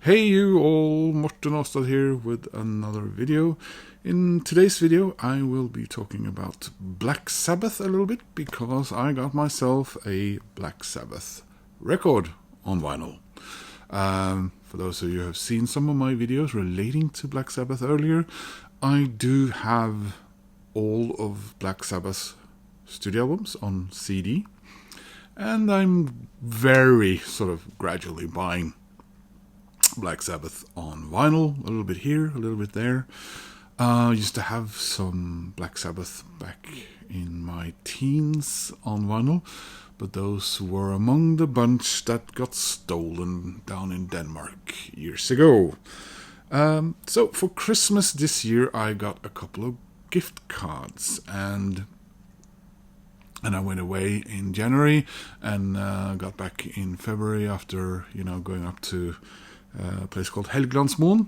Hey you all, Morten Aastad here with another video. In today's video I will be talking about Black Sabbath a little bit because I got myself a Black Sabbath record on vinyl. For those of you who have seen some of my videos relating to Black Sabbath earlier, I do have all of Black Sabbath's studio albums on CD, and I'm very sort of gradually buying Black Sabbath on vinyl, a little bit here, a little bit there. I used to have some Black Sabbath back in my teens on vinyl, but those were among the bunch that got stolen down in Denmark years ago. So for Christmas this year I got a couple of gift cards, and I went away in January and got back in February after going up to a place called Helgelandsmoen.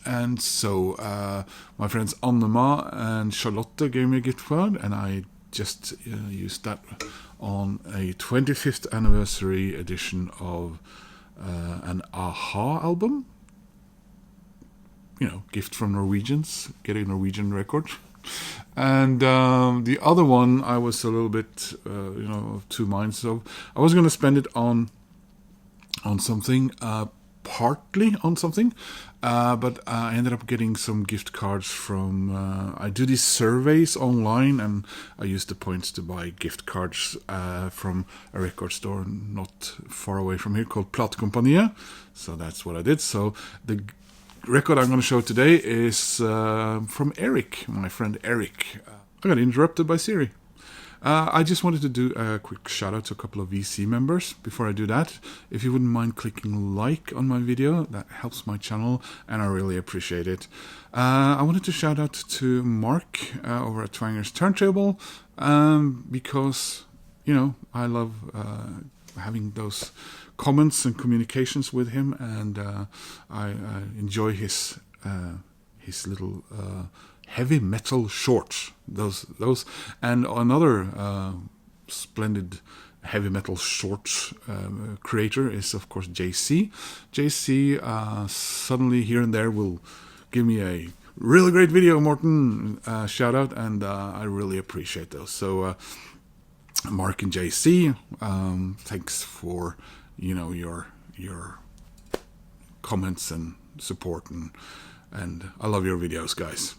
And so my friends Annema and Charlotte gave me a gift card, and I just used that on a 25th anniversary edition of an Aha album. Gift from Norwegians, get a Norwegian record. And the other one I was a little bit of two minds of. I was going to spend it on something, partly on something, but I ended up getting some gift cards from, I do these surveys online, and I use the points to buy gift cards from a record store not far away from here called Platekompaniet. So that's what I did. So the record I'm going to show today is from Eric, my friend Eric. I got interrupted by Siri. I just wanted to do a quick shout out to a couple of VC members. Before I do that, if you wouldn't mind clicking like on my video, that helps my channel and I really appreciate it. I wanted to shout out to Mark over at Twanger's Turntable, because I love having those comments and communications with him, and I enjoy his little heavy metal shorts. Those and another splendid heavy metal shorts creator is of course JC. JC suddenly here and there will give me a really great video, Morten, shout out, and I really appreciate those. So Mark and JC, thanks for your comments and support, and I love your videos, guys.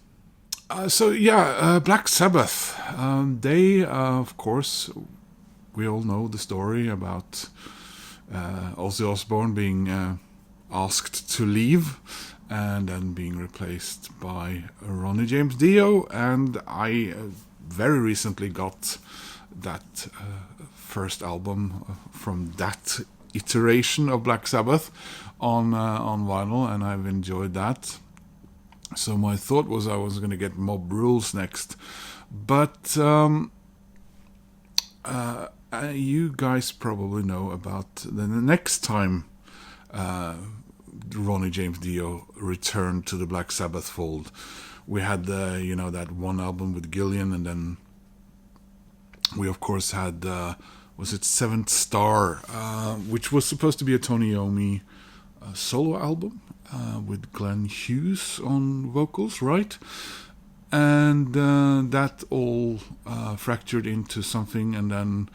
Black Sabbath. They, of course, we all know the story about Ozzy Osbourne being asked to leave and then being replaced by Ronnie James Dio, and I very recently got that first album from that iteration of Black Sabbath on vinyl, and I've enjoyed that. So my thought was I was going to get Mob Rules next, but you guys probably know about the next time Ronnie James Dio returned to the Black Sabbath fold. We had that one album with Gillian, and then we of course had was it Seventh Star, which was supposed to be a Tony Iommi solo album with Glenn Hughes on vocals, right? And that all fractured into something, and then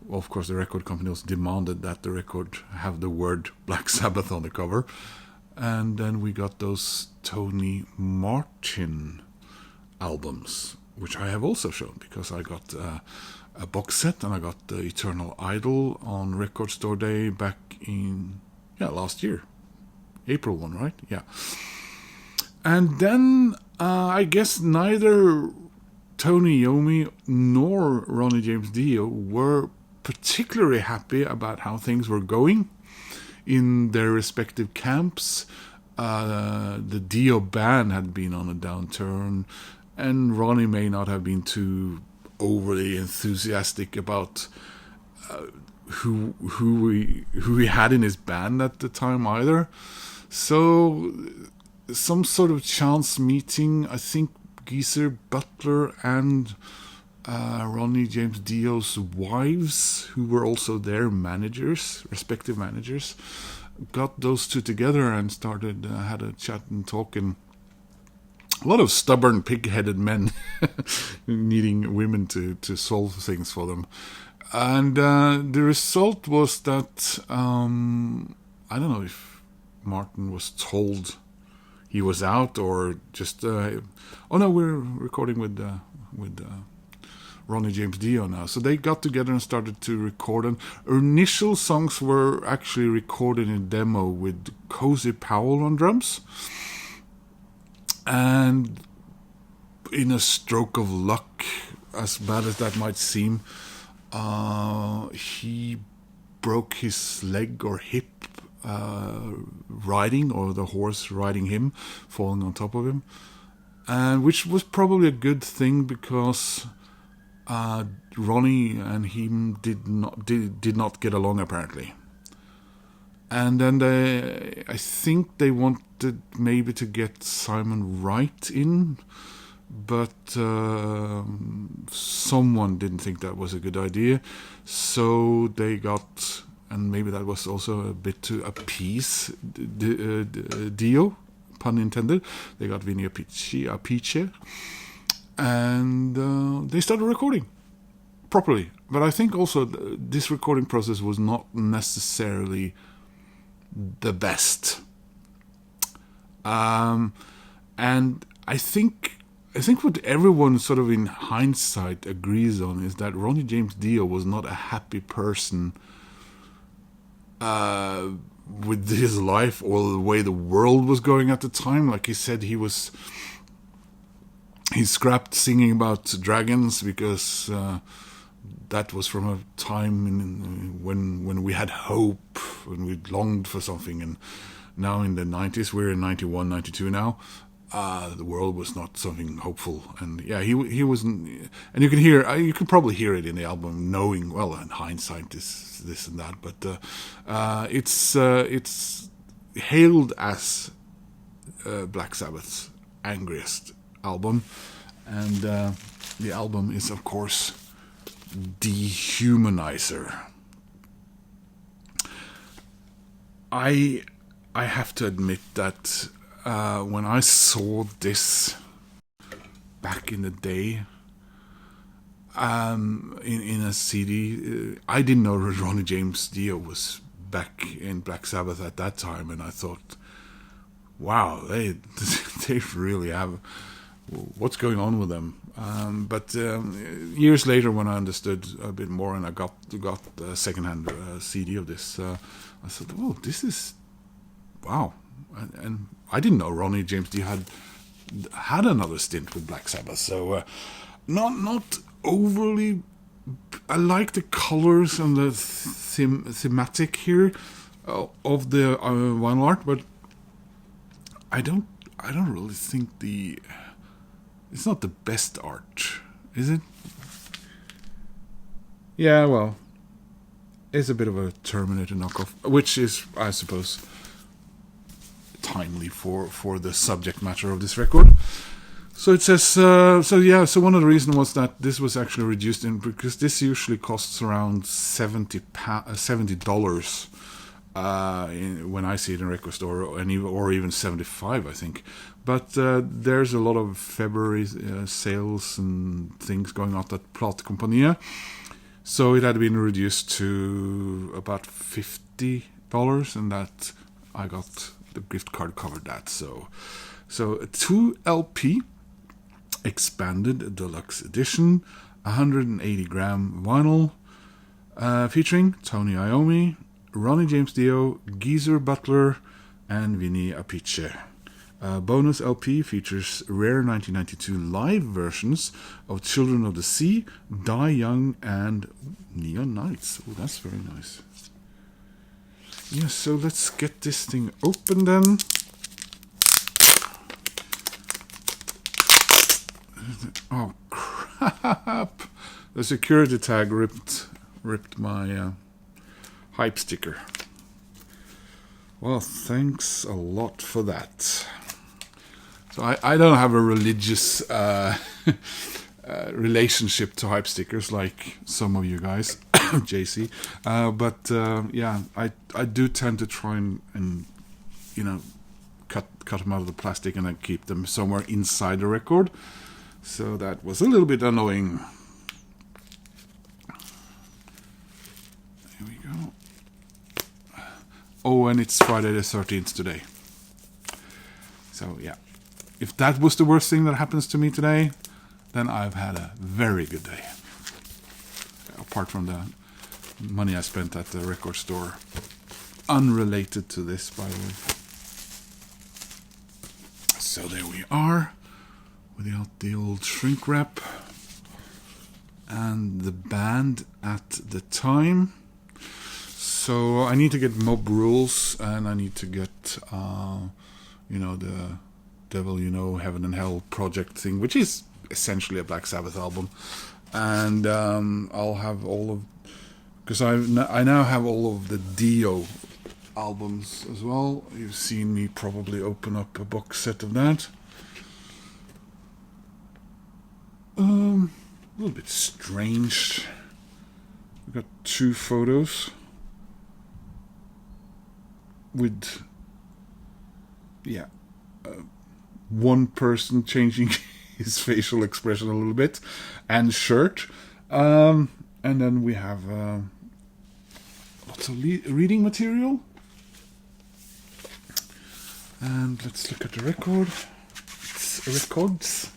of course the record companies demanded that the record have the word Black Sabbath on the cover, and then we got those Tony Martin albums, which I have also shown because I got a box set, and I got the Eternal Idol on Record Store Day back in last year, April one, right? Yeah. And then I guess neither Tony Iommi nor Ronnie James Dio were particularly happy about how things were going in their respective camps. The Dio band had been on a downturn, and Ronnie may not have been too overly enthusiastic about who he had in his band at the time either. So some sort of chance meeting, I think Geezer Butler and Ronnie James Dio's wives, who were also their managers, respective managers, got those two together and started had a chat and talk, and a lot of stubborn, pig-headed men needing women to solve things for them. And the result was that I don't know if Martin was told he was out or just oh no, we're recording with Ronnie James Dio now. So they got together and started to record, and initial songs were actually recorded in demo with Cozy Powell on drums. And in a stroke of luck, as bad as that might seem, he broke his leg or hip riding, or the horse riding him, falling on top of him, and which was probably a good thing, because Ronnie and him did not get along apparently. And then I think they wanted maybe to get Simon Wright in, but someone didn't think that was a good idea, so they got, and maybe that was also a bit to appease Dio, pun intended, they got Vinny Appice, and they started recording properly. But I think also this recording process was not necessarily the best, and I think what everyone sort of in hindsight agrees on is that Ronnie James Dio was not a happy person with his life or the way the world was going at the time. Like he said, he scrapped singing about dragons because that was from a time when we had hope, when we longed for something. And now in the 90s, we're in 91, 92 now, the world was not something hopeful. And yeah, he wasn't, and you can probably hear it in the album, knowing, well, in hindsight, this and that, but it's hailed as Black Sabbath's angriest album. And the album is, of course, Dehumanizer. I have to admit that when I saw this back in the day in a CD, I didn't know Ronnie James Dio was back in Black Sabbath at that time, and I thought, wow, they really have, what's going on with them? But years later, when I understood a bit more and I got a secondhand CD of this, I thought, oh, this is, wow. And I didn't know Ronnie James Dio had another stint with Black Sabbath. So not overly. I like the colors and the thematic here of the vinyl art, but I don't really think it's not the best art, is it? Yeah, well, it's a bit of a Terminator knockoff, which is, I suppose, timely for the subject matter of this record. So it says, so one of the reasons was that this was actually reduced in, because this usually costs around $70 when I see it in a record store, or even 75, I think. But there's a lot of February sales and things going on at Platekompaniet, so it had been reduced to about $50, and that I got the gift card covered that. So a 2 LP expanded deluxe edition, 180 gram vinyl, featuring Tony Iommi, Ronnie James Dio, Geezer Butler, and Vinny Appice. Bonus LP features rare 1992 live versions of Children of the Sea, Die Young, and Neon Nights. Oh, that's very nice. Yeah, so let's get this thing open then. Oh crap! The security tag ripped my hype sticker. Well, thanks a lot for that. So I don't have a religious relationship to hype stickers like some of you guys, JC. But I do tend to try and cut them out of the plastic and then keep them somewhere inside the record. So that was a little bit annoying. Here we go. Oh, and it's Friday the 13th today. So yeah, if that was the worst thing that happens to me today, then I've had a very good day. Apart from the money I spent at the record store. Unrelated to this, by the way. So there we are. Without the old shrink wrap. And the band at the time. So I need to get Mob Rules, and I need to get, the Devil Heaven and Hell project thing, which is essentially a Black Sabbath album. And I'll have all of, because I now have all of the Dio albums as well. You've seen me probably open up a box set of that. A little bit strange. We've got 2 photos with one person changing his facial expression a little bit and shirt, and then we have lots of reading material. And let's look at the record. It's records.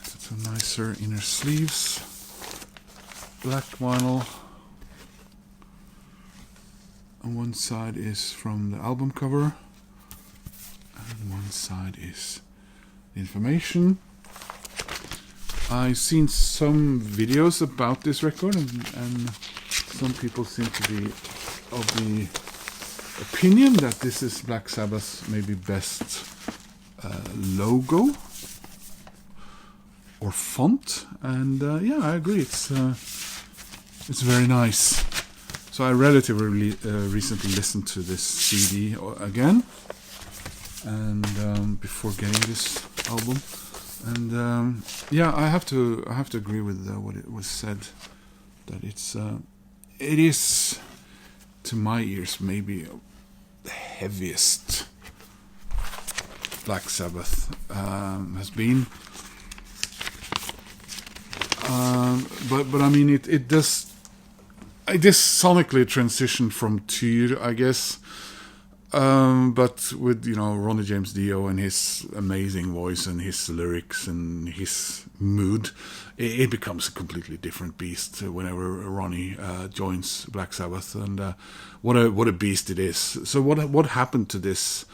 It's a nicer inner sleeves. Black vinyl. And one side is from the album cover. And one side is the information. I've seen some videos about this record, and some people seem to be of the opinion that this is Black Sabbath's maybe best logo or font, and I agree. It's very nice. So I relatively recently listened to this CD again, and before getting this album, and I have to agree with what it was said, that it is to my ears maybe the heaviest Black Sabbath has been. But I mean it does sonically transition from two, I guess. But with Ronnie James Dio and his amazing voice and his lyrics and his mood, it becomes a completely different beast whenever Ronnie joins Black Sabbath, and what a beast it is. So what happened to this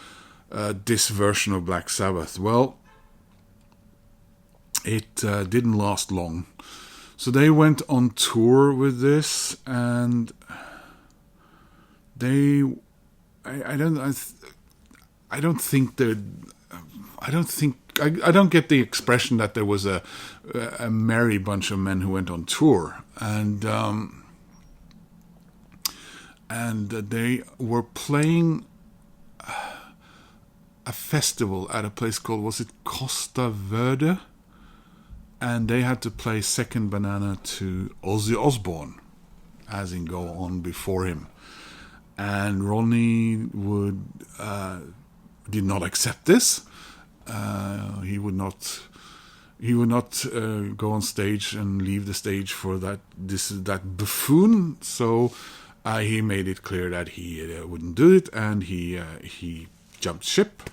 version of Black Sabbath? Well, it didn't last long. So they went on tour with this, and I don't get the expression that there was a merry bunch of men who went on tour, and they were playing a festival at a place called, was it Costa Verde? And they had to play Second Banana to Ozzy Osbourne, as in go on before him. And Ronnie did not accept this. He would not go on stage and leave the stage for that buffoon. So he made it clear that he wouldn't do it, and he jumped ship.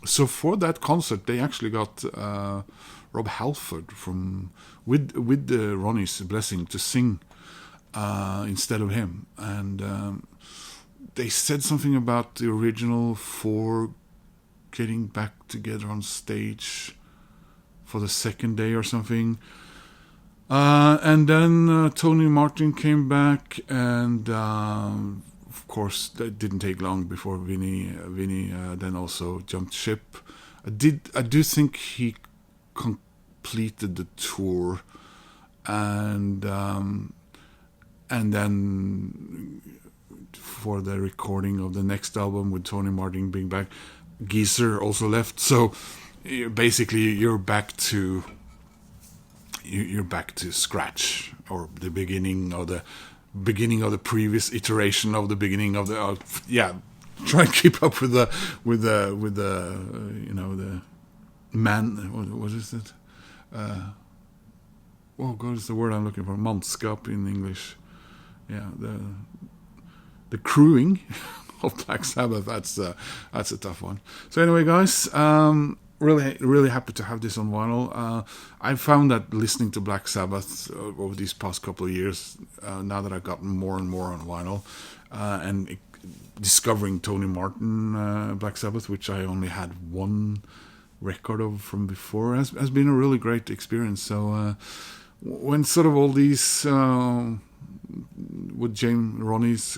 So for that concert, they actually got Rob Halford with Ronnie's blessing to sing instead of him, and they said something about the original 4 getting back together on stage for the second day or something, and then Tony Martin came back, and of course that didn't take long before Vinny then also jumped ship. I do think he completed the tour, and then for the recording of the next album with Tony Martin being back, Geezer also left. So basically you're back to you're back to scratch, or the beginning of the previous iteration of the beginning of the try and keep up with the the man. What is it? God, is the word I'm looking for? Mannskap in English. Yeah, the crewing of Black Sabbath. That's a tough one. So anyway, guys, really happy to have this on vinyl. I found that listening to Black Sabbath over these past couple of years, now that I've gotten more and more on vinyl, and discovering Tony Martin Black Sabbath, which I only had one record of from before, has been a really great experience. So when sort of all these what Ronnie's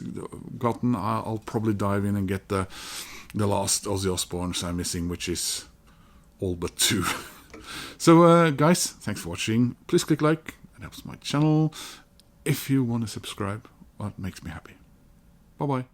gotten, I'll probably dive in and get the last Ozzy Osbournes I'm missing, which is all but 2. So guys, thanks for watching. Please click like, it helps my channel. If you want to subscribe, well, it makes me happy. Bye bye.